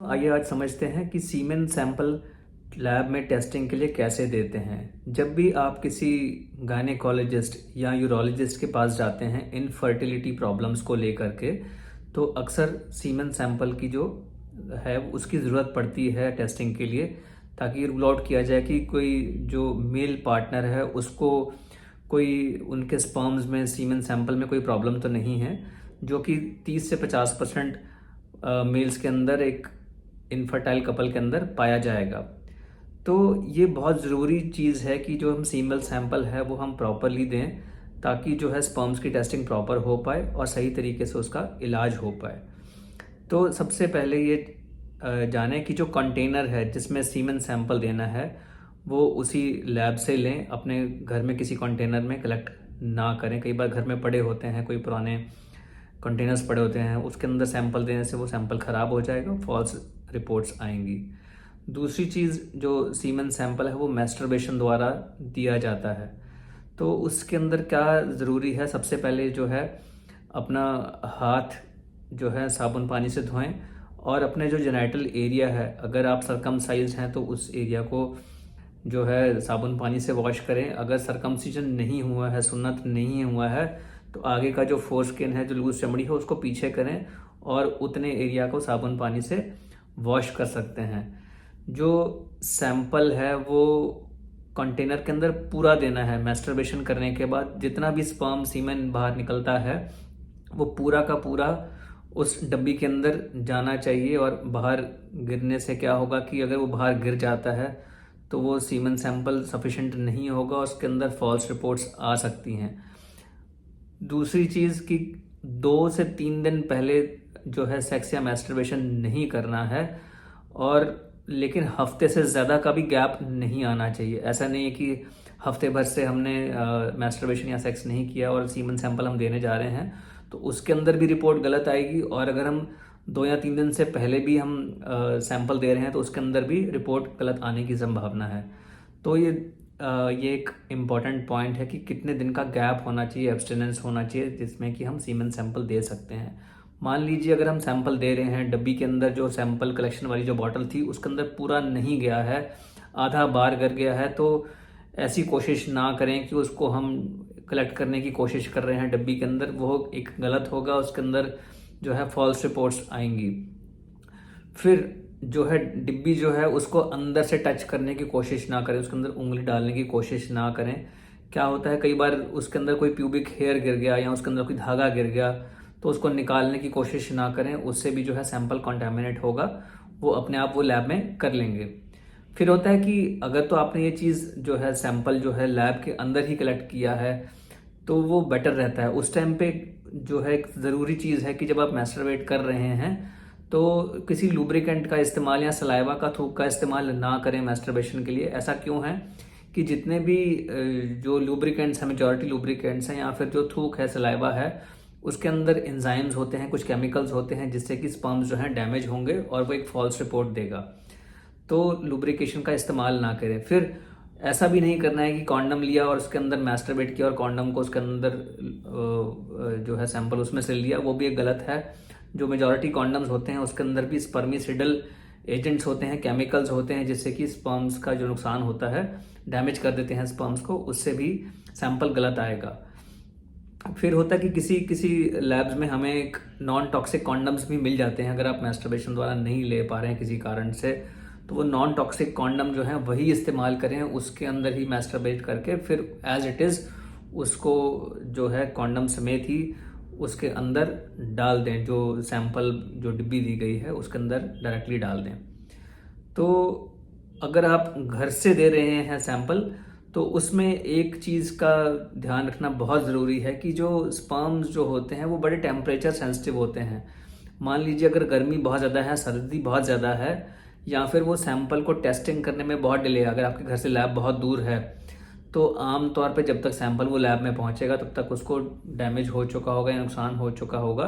आइए आज समझते हैं कि सीमेन सैंपल लैब में टेस्टिंग के लिए कैसे देते हैं। जब भी आप किसी गायनेकोलॉजिस्ट या यूरोलॉजिस्ट के पास जाते हैं इनफर्टिलिटी प्रॉब्लम्स को लेकर के, तो अक्सर सीमेन सैंपल की जो है उसकी ज़रूरत पड़ती है टेस्टिंग के लिए, ताकि रूल आउट किया जाए कि कोई जो मेल पार्टनर है उसको कोई उनके स्पर्म्स में सीमेन सैंपल में कोई प्रॉब्लम तो नहीं है, जो कि 30 से 50% मेल्स के अंदर एक इनफर्टाइल कपल के अंदर पाया जाएगा। तो ये बहुत ज़रूरी चीज़ है कि जो हम सीमेन सैंपल है वो हम प्रॉपरली दें, ताकि जो है स्पर्म्स की टेस्टिंग प्रॉपर हो पाए और सही तरीके से उसका इलाज हो पाए। तो सबसे पहले ये जानें कि जो कंटेनर है जिसमें सीमेन सैंपल देना है वो उसी लैब से लें, अपने घर में किसी कंटेनर में कलेक्ट ना करें। कई बार घर में पड़े होते हैं, कोई पुराने कंटेनर्स पड़े होते हैं, उसके अंदर सैंपल देने से वो सैंपल ख़राब हो जाएगा, फॉल्स रिपोर्ट्स आएंगी। दूसरी चीज़, जो सीमेन सैंपल है वो मैस्टरबेशन द्वारा दिया जाता है। तो उसके अंदर क्या ज़रूरी है, सबसे पहले जो है अपना हाथ जो है साबुन पानी से धोएं और अपने जो जेनिटल एरिया है, अगर आप सरकमसाइज्ड हैं तो उस एरिया को जो है साबुन पानी से वॉश करें। अगर सरकमसिजन नहीं हुआ है, सुन्नत नहीं हुआ है, तो आगे का जो फोर स्किन है, जो लूज चमड़ी है, उसको पीछे करें और उतने एरिया को साबुन पानी से वॉश कर सकते हैं। जो सैंपल है वो कंटेनर के अंदर पूरा देना है। मैस्टरबेशन करने के बाद जितना भी स्पर्म सीमेन बाहर निकलता है वो पूरा का पूरा उस डब्बी के अंदर जाना चाहिए। और बाहर गिरने से क्या होगा कि अगर वो बाहर गिर जाता है तो वो सीमेन सैंपल सफिशिएंट नहीं होगा, उसके अंदर फॉल्स रिपोर्ट्स आ सकती हैं। दूसरी चीज़ कि 2 से 3 दिन पहले जो है सेक्स या मैस्टरबेशन नहीं करना है, और लेकिन हफ्ते से ज़्यादा का भी गैप नहीं आना चाहिए। ऐसा नहीं है कि हफ्ते भर से हमने मैस्टरबेशन या सेक्स नहीं किया और सीमेन सैंपल हम देने जा रहे हैं तो उसके अंदर भी रिपोर्ट गलत आएगी, और अगर हम 2 या 3 दिन से पहले भी हम सैंपल दे रहे हैं तो उसके अंदर भी रिपोर्ट गलत आने की संभावना है। तो ये एक इम्पॉर्टेंट पॉइंट है कि कितने दिन का गैप होना चाहिए, एब्सटिनेंस होना चाहिए, जिसमें कि हम सीमेन सैंपल दे सकते हैं। मान लीजिए अगर हम सैंपल दे रहे हैं, डब्बी के अंदर जो सैंपल कलेक्शन वाली जो बॉटल थी उसके अंदर पूरा नहीं गया है, आधा बार गिर गया है, तो ऐसी कोशिश ना करें कि उसको हम कलेक्ट करने की कोशिश कर रहे हैं डब्बी के अंदर, वो एक गलत होगा, उसके अंदर जो है फॉल्स रिपोर्ट्स आएंगी। फिर जो है डिब्बी जो है उसको अंदर से टच करने की कोशिश ना करें, उसके अंदर उंगली डालने की कोशिश ना करें। क्या होता है, कई बार उसके अंदर कोई प्यूबिक हेयर गिर गया या उसके अंदर कोई धागा गिर गया तो उसको निकालने की कोशिश ना करें, उससे भी जो है सैंपल कॉन्टेमिनेट होगा, वो अपने आप वो लैब में कर लेंगे। फिर होता है कि अगर तो आपने ये चीज़ जो है सैंपल जो है लैब के अंदर ही कलेक्ट किया है तो वो बेटर रहता है। उस टाइम पे जो है एक ज़रूरी चीज़ है कि जब आप मैस्टरबेट कर रहे हैं तो किसी लुब्रिकेंट का इस्तेमाल या सलाइवा का थूक का इस्तेमाल ना करें मैस्टरबेशन के लिए। ऐसा क्यों है कि जितने भी जो लुब्रिकेंट्स हैं, मेजॉरिटी लुब्रिकेंट्स हैं या फिर जो थूक है, सलाइवा है, उसके अंदर एंजाइम्स होते हैं, कुछ केमिकल्स होते हैं जिससे कि स्पर्म्स जो हैं डैमेज होंगे और वो एक फॉल्स रिपोर्ट देगा। तो लुब्रिकेशन का इस्तेमाल ना करें। फिर ऐसा भी नहीं करना है कि कॉन्डम लिया और उसके अंदर मैस्टरबेट किया और कॉन्डम को उसके अंदर जो है सैंपल उसमें से लिया, वो भी एक गलत है। जो मेजॉरिटी कॉन्डम्स होते हैं उसके अंदर भी स्पर्मिसिडल एजेंट्स होते हैं, केमिकल्स होते हैं, जिससे कि स्पर्म्स का जो नुकसान होता है, डैमेज कर देते हैं स्पर्म्स को, उससे भी सैंपल गलत आएगा। फिर होता है कि किसी किसी लैब्स में हमें एक नॉन टॉक्सिक कॉन्डम्स भी मिल जाते हैं। अगर आप मैस्टरबेशन द्वारा नहीं ले पा रहे हैं किसी कारण से, तो वो नॉन टॉक्सिक कॉन्डम जो है वही इस्तेमाल करें, उसके अंदर ही मैस्टरबेट करके फिर एज इट इज़ उसको जो है कॉन्डम समेत ही उसके अंदर डाल दें। जो सैंपल जो डिब्बी दी गई है उसके अंदर डायरेक्टली डाल दें। तो अगर आप घर से दे रहे हैं सैंपल तो उसमें एक चीज़ का ध्यान रखना बहुत ज़रूरी है कि जो स्पर्म्स जो होते हैं वो बड़े टेम्परेचर सेंसिटिव होते हैं। मान लीजिए अगर गर्मी बहुत ज़्यादा है, सर्दी बहुत ज़्यादा है, या फिर वो सैंपल को टेस्टिंग करने में बहुत डिले है, अगर आपके घर से लैब बहुत दूर है, तो आम तौर पे जब तक सैंपल वो लैब में पहुंचेगा तब तक उसको डैमेज हो चुका होगा या नुकसान हो चुका होगा।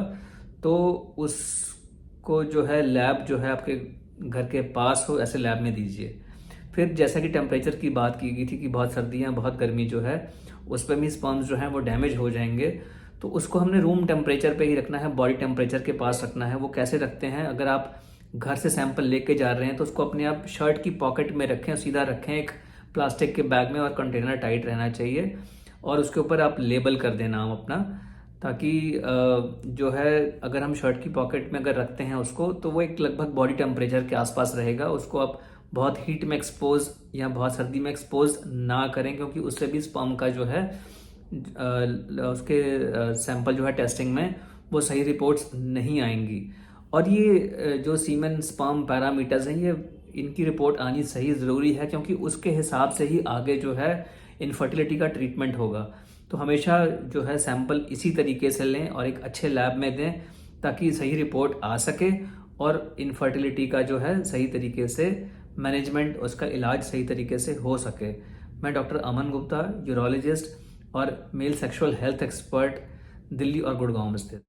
तो उसको जो है लैब जो है आपके घर के पास हो, ऐसे लैब में दीजिए। फिर जैसा कि टेम्परेचर की बात की गई थी कि बहुत सर्दियाँ, बहुत गर्मी जो है उस पर भी स्पर्म्स जो हैं वो डैमेज हो जाएंगे, तो उसको हमने रूम टेम्परेचर पे ही रखना है, बॉडी टेम्परेचर के पास रखना है। वो कैसे रखते हैं, अगर आप घर से सैंपल लेके जा रहे हैं तो उसको अपने आप शर्ट की पॉकेट में रखें, सीधा रखें एक प्लास्टिक के बैग में, और कंटेनर टाइट रहना चाहिए, और उसके ऊपर आप लेबल कर दें नाम अपना, ताकि जो है अगर हम शर्ट की पॉकेट में अगर रखते हैं उसको, तो वो एक लगभग बॉडी टेम्परेचर के आसपास रहेगा। उसको आप बहुत हीट में एक्सपोज या बहुत सर्दी में एक्सपोज ना करें, क्योंकि उससे भी स्पर्म का जो है उसके सैंपल जो है टेस्टिंग में वो सही रिपोर्ट्स नहीं आएंगी। और ये जो सीमेन स्पर्म पैरामीटर्स हैं, ये इनकी रिपोर्ट आनी सही ज़रूरी है, क्योंकि उसके हिसाब से ही आगे जो है इनफर्टिलिटी का ट्रीटमेंट होगा। तो हमेशा जो है सैंपल इसी तरीके से लें और एक अच्छे लैब में दें, ताकि सही रिपोर्ट आ सके और इनफर्टिलिटी का जो है सही तरीके से मैनेजमेंट, उसका इलाज सही तरीके से हो सके। मैं डॉक्टर अमन गुप्ता, यूरोलॉजिस्ट और male sexual health expert, Delhi और गुड़गांव में स्थित।